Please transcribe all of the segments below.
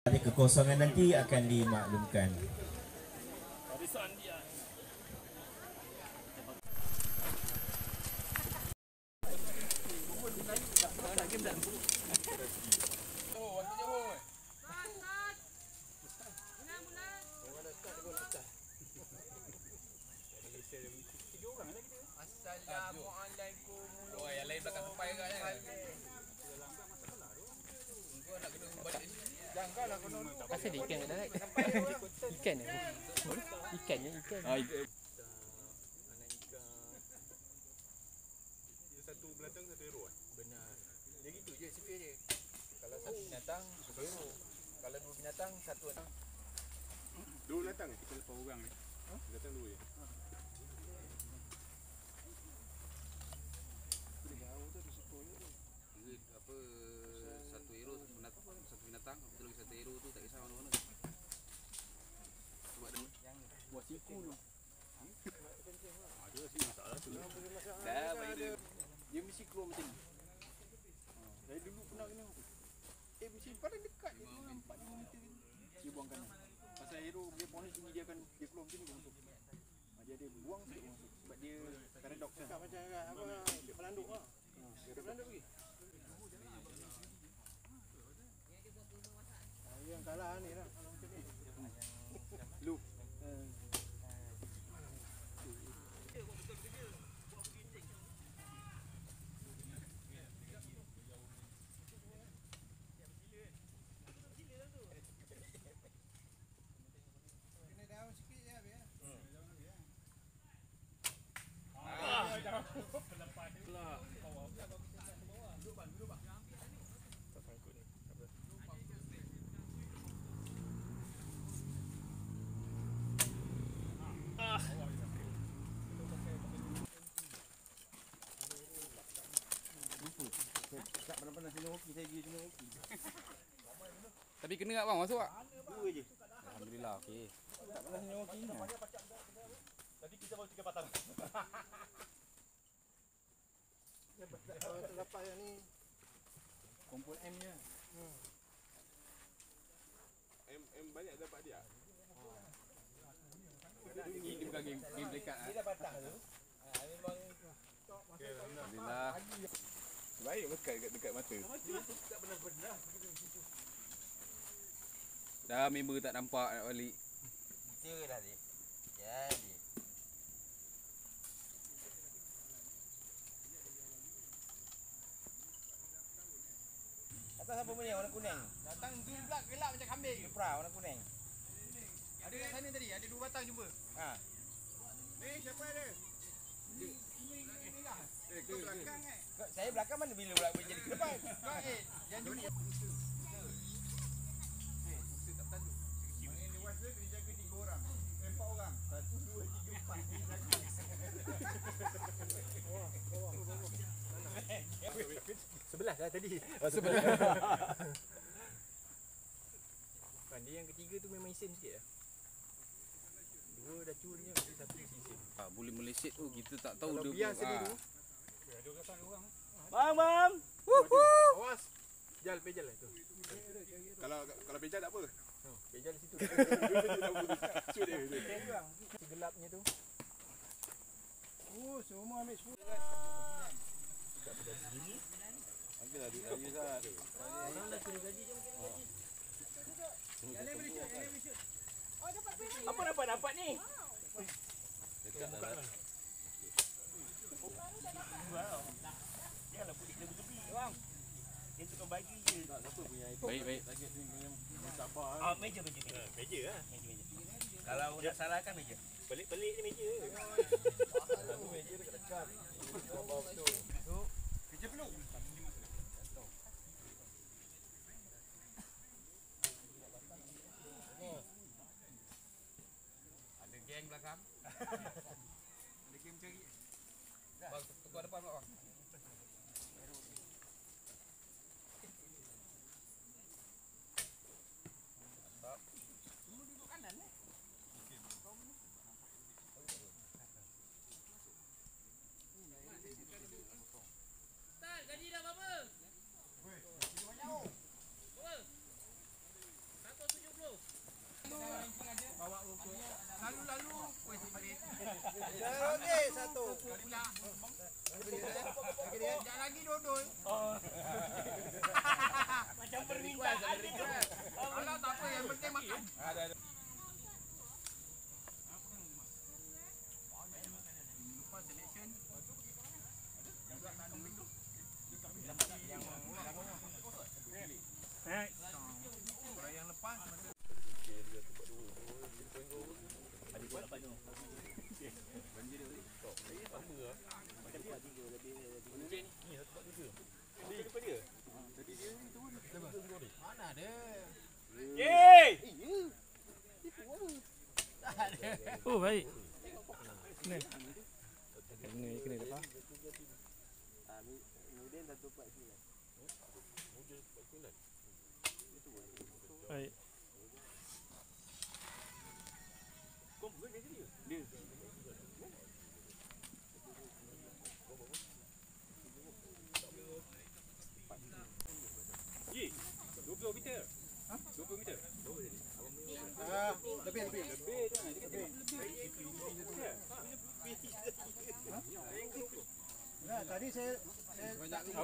Kekosongan nanti akan dimaklumkan. Assalamualaikum. Oh, yang lain belakang sampai ke kan? Janganlah kau nolak. Pasal dia ikan kat darat. Ikan ni. Ikan je, ikan. Ah, ikan. Anak ikan. Dia satu binatang satu hero kan? Benar. Dia gitu je sifir dia. Kalau satu binatang satu hero. Kalau dua binatang satu anak. Dua binatang kita lepas orang ni. Binatang dua je. Apa satu hero satu binatang betul lagi satu hero tu tak kisah mana-mana. Sebab dia yang buat siku tu. Ada sih masalah tu. Dah bagi dia mesti keluar macam ni. Saya dulu pernah kena. Mesti paling dekat je tu nampak dia meter dia buang kanan. Pasal hero dia pohon tinggi dia akan dia keluar macam ni dia masuk. Dia buang sikit masuk sebab dia paradox kan. Macam apa dia melanduk lah. Dia melanduk pergi. Yang kalah ni lah kalau macam ni. Loop. Kena daun sikit je habis. Tak pernah sini hoki saya pergi sini hoki. Tapi kena tak bang masuk tak? Dua je. Alhamdulillah okey. Tak pernah sini hoki ni. Tadi kita baru 3 patang. Kalau terdapat yang ni Kumpul M je. M banyak dapat dia. Ini bukan game dekat. dia dah patah tu. Memang Alhamdulillah. Baik bekat dekat mata. tak benar-benar. Dah member tak nampak nak balik. Betul dah dia. Jadi. Atas apa punya warna kuning? Datang tu pula gelap macam kambing. Supra warna kuning. Ada kat sana tadi, ada 2 batang jumpa. Ha. Ni siapa ada? Kau belakang Saya belakang mana bila pula jadi ke depan? Kau yang jumpa. Dewas dia kena jaga 3 orang. 4 orang. 1, 2, 3, 4 dia jaga. Sebelah lah tadi. Sebelah. Kan dia yang ketiga tu memang isim sikit lah. Dua dah curnya, satu isim. Boleh meleset tu kita tak tahu Kalau dia. biasa dulu. Ada orang orang. Bang. Awas. Jal pejal lah tu. Kalau pejal tak apa. Pejal di situ. Shoot dia. Gelapnya tu. Oh, semua ambil 10. Ambillah duit saya Zat. Orang dah kena gaji je mungkin gaji. Jalan boleh shoot, jalan boleh shoot. Oh, dapat payment. Apa dapat ni? Dekat dah. Janganlah putih lebih-lebih, bang. Dia tukang bagi je. Baik. Target ni punya sabar. Meja. Meja lah. Meja. Kalau nak salahkan meja. Pelik-pelik ni meja. Aku meja dekat-dekat. Sabar betul. Kerja penuh. Ada geng belakang. Ada geng cari. Bang, tukar depan bang. Gaji dah berapa? Oh baik. Kena. Kena lepas. Kemudian dah tupat sini. Baik. Dia. Ji, 20 meter. Ha? 20 meter. Lebih. Nah, tadi saya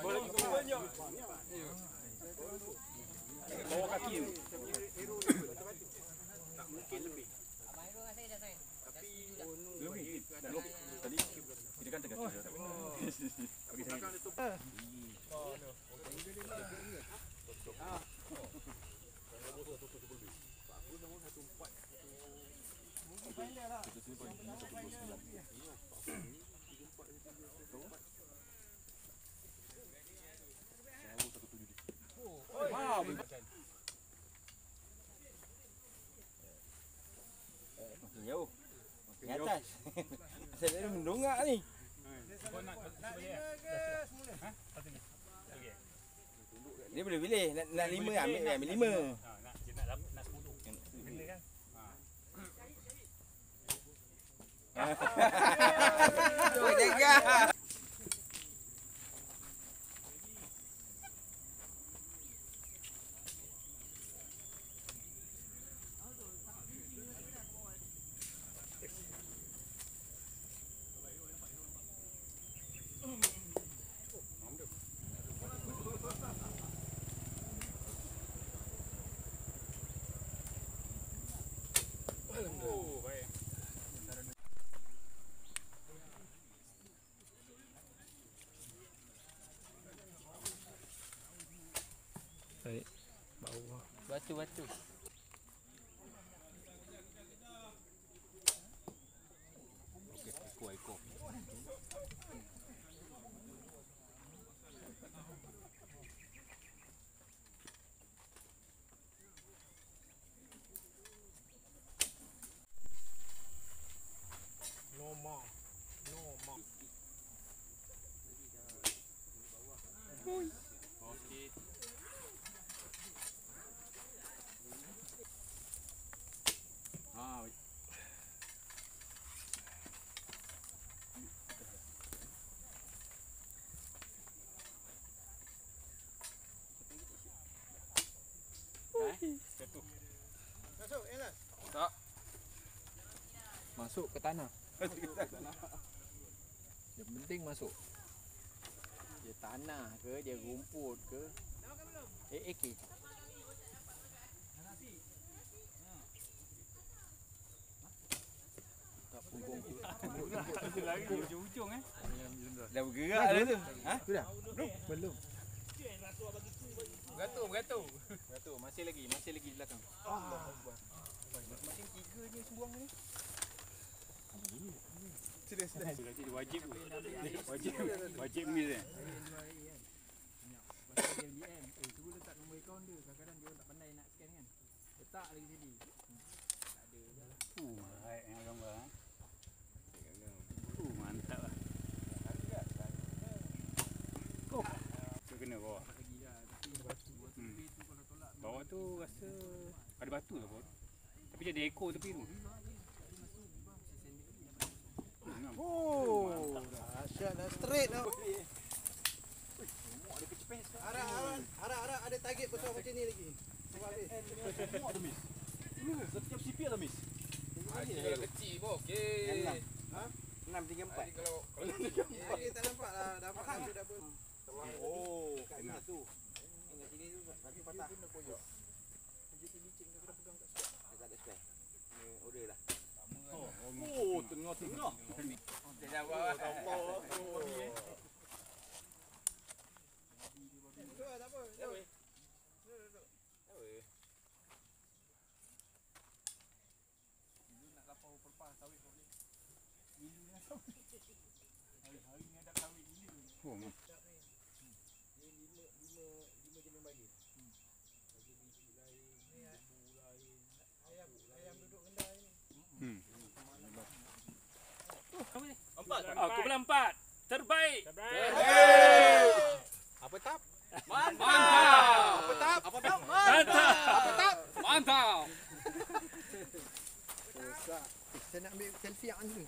Boleh banyak. Bawa kaki tu. Tak mungkin lebih. Abang Irul dengan saya dah sign. Dah setuju dah. Lebih. Tadi kita kan terkata. Bagi saya. Makin jauh. Makin atas. Saya tadi mendongak ni. Dia boleh pilih nak 5 ambil 5. Nak 10. Kena kan? Tu jaga. Oh, baik. Baik. Bawah. Batu. Ekor. no more. Okey. Baik. Jatuh. Masuk, Elas. Masuk ke tanah. Yang penting masuk. Dia tanah ke, dia rumput ke. AK. Tak punggung. Lari ujung-ujung Dah bergerak dah tu. Ha? Sudah? Belum. Beratur. Satu, masih lagi di belakang. Masing-masing 3 je sebuang ni. Jadi wajib wajib mil eh. Cuba letak nombor akaun dia. Kadang-kadang dia tak pandai nak scan kan. Letak lagi sini. Tak ada. Baik yang gambar eh. Mantap lah. Oh, tu kena bawah. Bawah tu rasa ada batu ke bawah. Tapi dia ada ekor tepi tu. Oh, dahsyat dah straight tau. Harap ada target besar macam ni lagi. Setiap CP ada miss. Kalau kecil pun okey. 634. Kalau Okey, tak nampak lah. Dah faham tu dah pun. Oh, kat tu. Ingat sini tu tapi patah. Tak ada spare. Ni order lah. Oh, tengah-tengah. dia dah buat. Tak apa. Tak apa. Nak lapau perpas sawit boleh. Ini dengan sawit. Hari-hari ni ada sawit gila. Oh, Ni 5 jenis bagi. Bagi biji lain, lembu lain, ayam duduk rendah ni. Terbaik. Apa tap? Mantap. Apa tap? Apa tap? Mantap. Apa tap? Mantap. Saya nak ambil selfie yang ni.